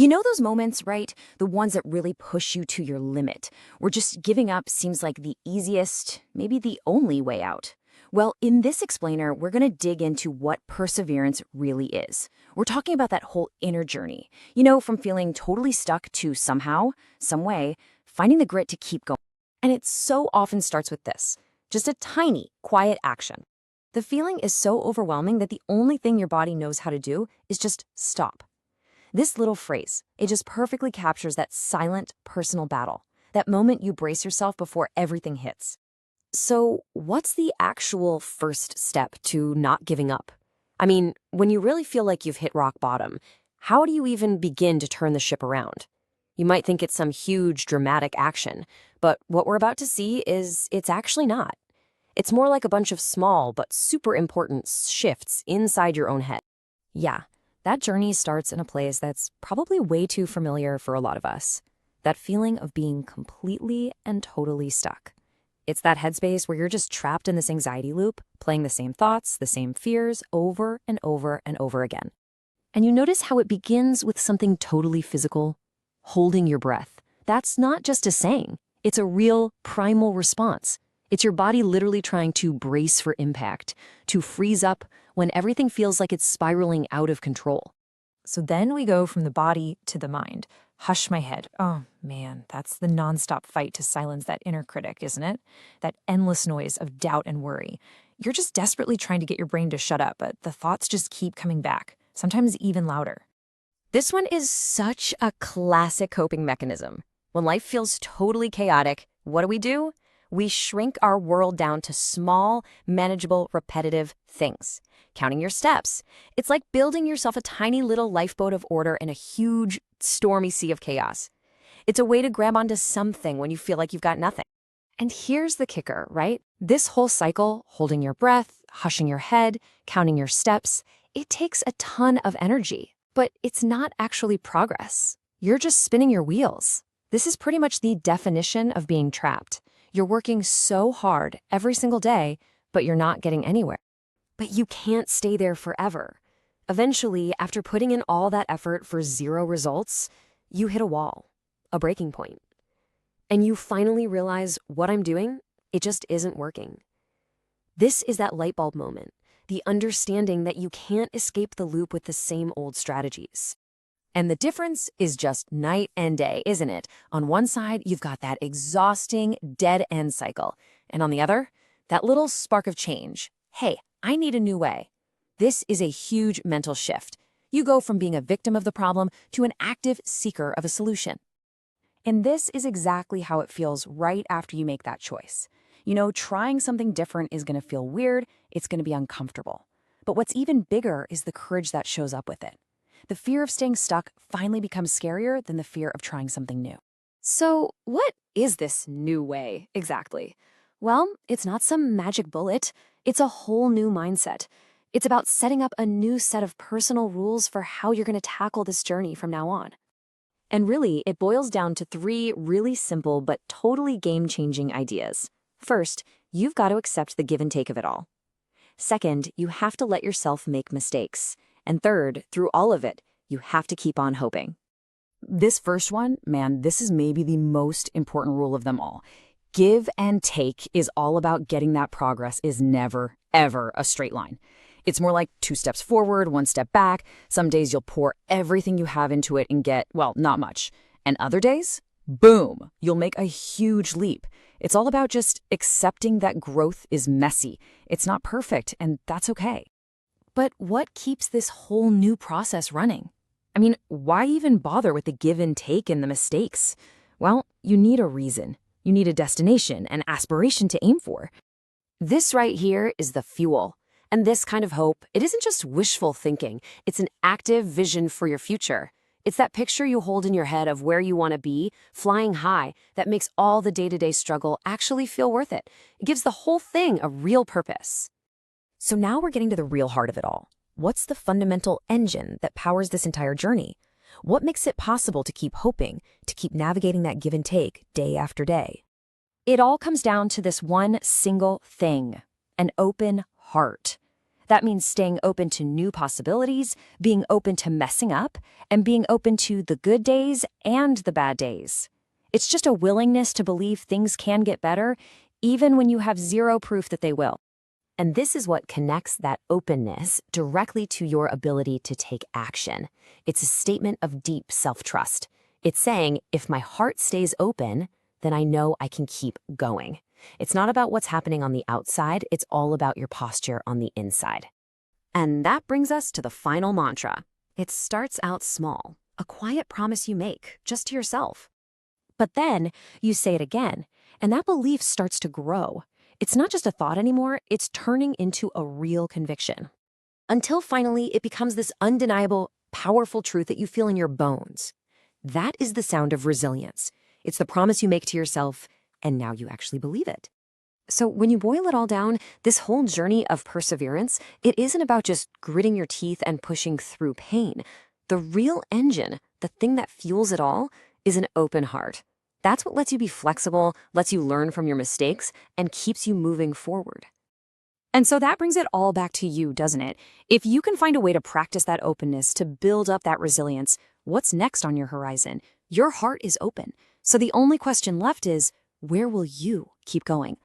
You know those moments, right? The ones that really push you to your limit, where just giving up seems like the easiest, maybe the only way out. Well, in this explainer, we're going to dig into what perseverance really is. We're talking about that whole inner journey, from feeling totally stuck to somehow, some way, finding the grit to keep going. And it so often starts with this, just a tiny, quiet action. The feeling is so overwhelming that the only thing your body knows how to do is just stop. This little phrase, it just perfectly captures that silent, personal battle, that moment you brace yourself before everything hits. So, what's the actual first step to not giving up? I mean, when you really feel like you've hit rock bottom, how do you even begin to turn the ship around? You might think it's some huge, dramatic action, but what we're about to see is it's actually not. It's more like a bunch of small but super important shifts inside your own head. Yeah, that journey starts in a place that's probably way too familiar for a lot of us. That feeling of being completely and totally stuck. It's that headspace where you're just trapped in this anxiety loop, playing the same thoughts, the same fears over and over and over again. And you notice how it begins with something totally physical, holding your breath. That's not just a saying. It's a real primal response. It's your body literally trying to brace for impact, to freeze up when everything feels like it's spiraling out of control. So then we go from the body to the mind. Hush my head. Oh man, that's the nonstop fight to silence that inner critic, isn't it? That endless noise of doubt and worry. You're just desperately trying to get your brain to shut up, but the thoughts just keep coming back, sometimes even louder. This one is such a classic coping mechanism. When life feels totally chaotic, what do? We shrink our world down to small, manageable, repetitive things. Counting your steps. It's like building yourself a tiny little lifeboat of order in a huge, stormy sea of chaos. It's a way to grab onto something when you feel like you've got nothing. And here's the kicker, right? This whole cycle, holding your breath, hushing your head, counting your steps, it takes a ton of energy, but it's not actually progress. You're just spinning your wheels. This is pretty much the definition of being trapped. You're working so hard every single day, but you're not getting anywhere. But you can't stay there forever. Eventually, after putting in all that effort for zero results, you hit a wall, a breaking point. And you finally realize what I'm doing, it just isn't working. This is that light bulb moment, the understanding that you can't escape the loop with the same old strategies. And the difference is just night and day, isn't it? On one side, you've got that exhausting, dead-end cycle. And on the other, that little spark of change. Hey, I need a new way. This is a huge mental shift. You go from being a victim of the problem to an active seeker of a solution. And this is exactly how it feels right after you make that choice. Trying something different is going to feel weird. It's going to be uncomfortable. But what's even bigger is the courage that shows up with it. The fear of staying stuck finally becomes scarier than the fear of trying something new. So, what is this new way exactly? Well, it's not some magic bullet. It's a whole new mindset. It's about setting up a new set of personal rules for how you're going to tackle this journey from now on. And really, it boils down to 3 really simple but totally game-changing ideas. First, you've got to accept the give and take of it all. Second, you have to let yourself make mistakes. And third, through all of it, you have to keep on hoping. This first one, man, this is maybe the most important rule of them all. Give and take is all about getting that progress is never, ever a straight line. It's more like 2 steps forward, 1 step back. Some days you'll pour everything you have into it and get, well, not much. And other days, boom, you'll make a huge leap. It's all about just accepting that growth is messy. It's not perfect, and that's okay. But what keeps this whole new process running? I mean, why even bother with the give and take and the mistakes? Well, you need a reason. You need a destination, an aspiration to aim for. This right here is the fuel. And this kind of hope, it isn't just wishful thinking. It's an active vision for your future. It's that picture you hold in your head of where you want to be, flying high, that makes all the day-to-day struggle actually feel worth it. It gives the whole thing a real purpose. So now we're getting to the real heart of it all. What's the fundamental engine that powers this entire journey? What makes it possible to keep hoping, to keep navigating that give and take day after day? It all comes down to this one single thing, an open heart. That means staying open to new possibilities, being open to messing up, and being open to the good days and the bad days. It's just a willingness to believe things can get better, even when you have zero proof that they will. And this is what connects that openness directly to your ability to take action. It's a statement of deep self-trust. It's saying, if my heart stays open, then I know I can keep going. It's not about what's happening on the outside, it's all about your posture on the inside. And that brings us to the final mantra. It starts out small, a quiet promise you make, just to yourself. But then you say it again, and that belief starts to grow. It's not just a thought anymore, it's turning into a real conviction. Until finally it becomes this undeniable, powerful truth that you feel in your bones. That is the sound of resilience. It's the promise you make to yourself, and now you actually believe it. So when you boil it all down, this whole journey of perseverance, it isn't about just gritting your teeth and pushing through pain. The real engine, the thing that fuels it all, is an open heart. That's what lets you be flexible, lets you learn from your mistakes, and keeps you moving forward. And so that brings it all back to you, doesn't it? If you can find a way to practice that openness, to build up that resilience, what's next on your horizon? Your heart is open. So the only question left is, where will you keep going?